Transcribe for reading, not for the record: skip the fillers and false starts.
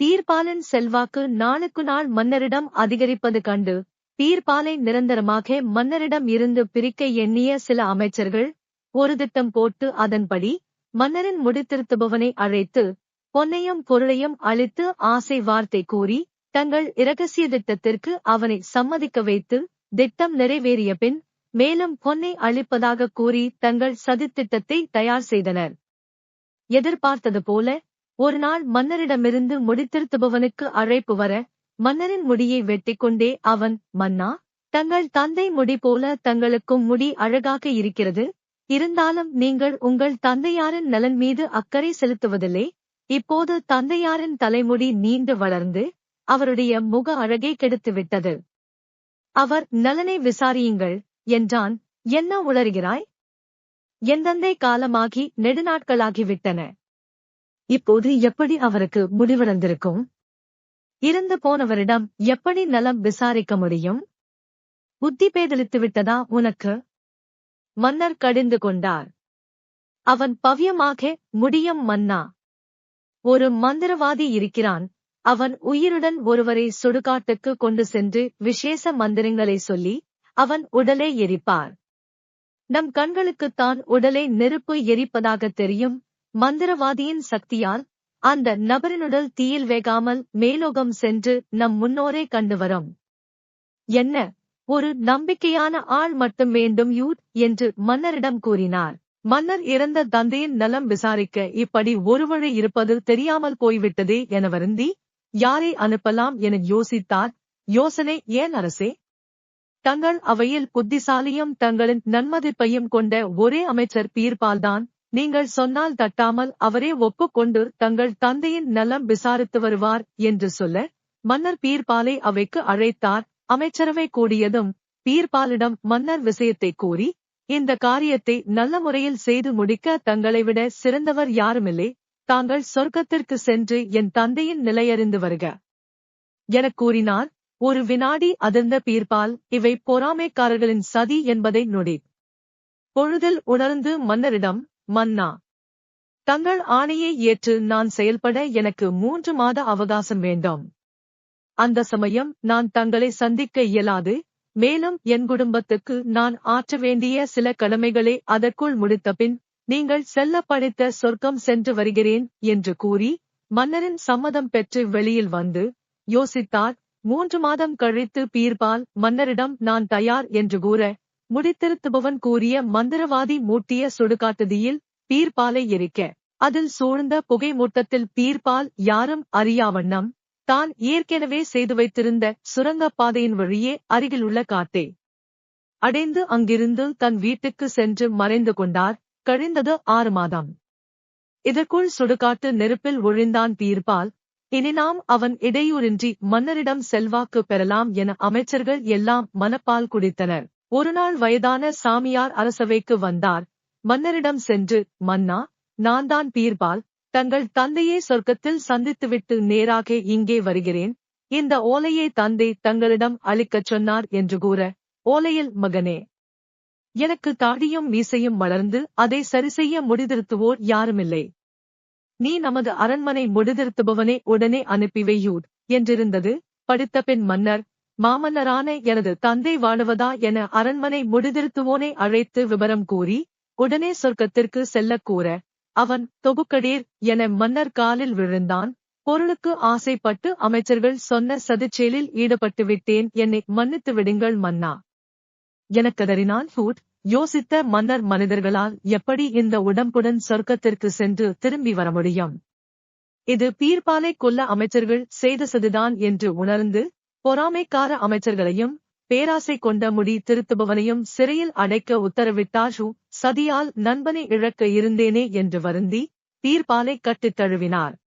பீர்பாலின் செல்வாக்கு நாளுக்கு நாள் மன்னரிடம் அதிகரிப்பது கண்டு பீர்பாலை நிரந்தரமாக மன்னரிடம் இருந்து பிரிக்க எண்ணிய சில அமைச்சர்கள் ஒரு திட்டம் போட்டு அதன்படி மன்னரின் முடித்திருத்துபவனை அழைத்து பொன்னையும் பொருளையும் அளித்து ஆசை வார்த்தை கூறி தங்கள் இரகசிய திட்டத்திற்கு அவனை சம்மதிக்க வைத்து திட்டம் நிறைவேறிய பின் மேலும் பொன்னை அளிப்பதாக கூறி தங்கள் சதித்திட்டத்தை தயார் செய்தனர். எதிர்பார்த்தது போல ஒரு நாள் மன்னரிடமிருந்து முடித்திருத்துபவனுக்கு அழைப்பு வர மன்னரின் முடியை வெட்டிக்கொண்டே அவன், மன்னா, தங்கள் தந்தை முடி போல தங்களுக்கும் முடி அழகாக இருக்கிறது. இருந்தாலும் நீங்கள் உங்கள் தந்தையாரின் நலன் மீது அக்கறை செலுத்துவதில்லை. இப்போது தந்தையாரின் தலைமுடி நீண்டு வளர்ந்து அவருடைய முக அழகை கெடுத்துவிட்டது. அவர் நலனை விசாரியுங்கள் என்றான். என்ன உளறுகிறாய்? என் தந்தை காலமாகி நெடுநாட்களாகிவிட்டன. இப்போது எப்படி அவருக்கு முடிவடைந்திருக்கும்? இறந்து போனவரிடம் எப்படி நலம் விசாரிக்க முடியும்? புத்தி பேதலித்து விட்டதா உனக்கு? மன்னர் கடிந்து கொண்டார். அவன் பவ்யமாக, முடியும் மன்னா. ஒரு மந்திரவாதி இருக்கிறான். அவன் உயிருடன் ஒருவரை சுடுகாட்டுக்கு கொண்டு சென்று விசேஷ மந்திரங்களை சொல்லி அவன் உடலை எரிப்பார். நம் கண்களுக்குத்தான் உடலை நெருப்பு எரிப்பதாக தெரியும். மந்திரவாதியின் சக்தியால் அந்த நபரினுடல் தீயில் வேகாமல் மேலோகம் சென்று நம் முன்னோரை கண்டு வரும். என்ன, ஒரு நம்பிக்கையான ஆள் மட்டும் வேண்டும் யூட் என்று மன்னரிடம் கூறினார். மன்னர் இறந்த தந்தையின் நலம் விசாரிக்க இப்படி ஒரு வழி இருப்பது தெரியாமல் போய்விட்டதே என வருந்தி யாரை அனுப்பலாம் என யோசித்தார். யோசனை ஏன் அரசே? தங்கள் அவையில் புத்திசாலியும் தங்களின் நன்மதிப்பையும் கொண்ட ஒரே அமைச்சர் பீர்பால்தான். நீங்கள் சொன்னால் தட்டாமல் அவரே ஒப்புக்கொண்டு தங்கள் தந்தையின் நலம் விசாரித்து வருவார் என்று சொல்ல மன்னர் பீர்பாலை அவைக்கு அழைத்தார். அமைச்சரவை கூடியதும் பீர்பாலிடம் மன்னர் விஷயத்தை கூறி, இந்த காரியத்தை நல்ல முறையில் செய்து முடிக்க தங்களை விட சிறந்தவர் யாருமில்லை. தாங்கள் சொர்க்கத்திற்கு சென்று என் தந்தையின் நிலையறிந்து வருக எனக் கூறினார். ஒரு வினாடி அதிர்ந்த பீர்பால் இவை பொறாமைக்காரர்களின் சதி என்பதை நொடி பொழுதில் உணர்ந்து மன்னரிடம், மன்னா, தங்கள் ஆணையை ஏற்று நான் செயல்பட எனக்கு 3 மாத அவகாசம் வேண்டும். அந்த சமயம் நான் தங்களை சந்திக்க இயலாது. மேலும் என் குடும்பத்துக்கு நான் ஆற்ற வேண்டிய சில கடமைகளை அதற்குள் முடித்தபின் நீங்கள் செல்ல படைத்த சொர்க்கம் சென்று வருகிறேன் என்று கூறி மன்னரின் சம்மதம் பெற்று வெளியில் வந்து யோசித்தார். 3 மாதம் கழித்து பீர்பால் மன்னரிடம் நான் தயார் என்று கூற முடித்திருத்துபவன் கூறிய மந்திரவாதி மூட்டிய சுடுகாட்டுதியில் பீர்பாலை எரிக்க அதில் சூழ்ந்த புகை மூட்டத்தில் பீர்பால் யாரும் அறியாவண்ணம் தான் ஏற்கனவே செய்து வைத்திருந்த சுரங்கப் பாதையின் வழியே அருகிலுள்ள காட்டை அடைந்து அங்கிருந்து தன் வீட்டுக்கு சென்று மறைந்து கொண்டார். கழிந்தது 6 மாதம். இதற்குள் சுடுகாட்டு நெருப்பில் ஒழிந்தான் பீர்பால். இனி நாம் அவன் இடையூறின்றி மன்னரிடம் செல்வாக்கு பெறலாம் என அமைச்சர்கள் எல்லாம் மனப்பால் குடித்தனர். ஒருநாள் வயதான சாமியார் அரசவைக்கு வந்தார். மன்னரிடம் சென்று, மன்னா, நான் தான் பீர்பால். தங்கள் தந்தையை சொர்க்கத்தில் சந்தித்துவிட்டு நேராக இங்கே வருகிறேன். இந்த ஓலையை தந்தை தங்களிடம் அளிக்கச் சொன்னார் என்று கூற, ஓலையில், மகனே, எனக்கு தாடியும் மீசையும் வளர்ந்து அதை சரிசெய்ய முடிதிருத்துவோர் யாருமில்லை. நீ நமது அரண்மனை முடிதிருத்துபவனை உடனே அனுப்பிவையூர் என்றிருந்தது. படித்த பின் மன்னர், மாமன்னரான எனது தந்தை வாழுவதா என அரண்மனை முடிதிருத்துவோனை அழைத்து விபரம் கூறி உடனே சொர்க்கத்திற்கு செல்லக் கூற அவன் தொகுக்கடீர் என மன்னர் காலில் விழுந்தான். பொருளுக்கு ஆசைப்பட்டு அமைச்சர்கள் சொன்ன சதிச்செயலில் ஈடுபட்டு விட்டேன், என்னை மன்னித்து விடுங்கள் மன்னா எனக் கதறினான். ஹூட் யோசித்த மன்னர், மனிதர்களால் எப்படி இந்த உடம்புடன் சொர்க்கத்திற்கு சென்று திரும்பி வர முடியும்? இது பீர்பாலை கொல்ல அமைச்சர்கள் செய்த சதிதான் என்று உணர்ந்து பொறாமைக்கார அமைச்சர்களையும் பேராசை கொண்ட முடி திருத்துபவனையும் சிறையில் அடைக்க உத்தரவிட்டார். சதியால் நண்பனை இழக்க இருந்தேனே என்று வருந்தி பீர்பாலை கட்டித் தழுவினார்.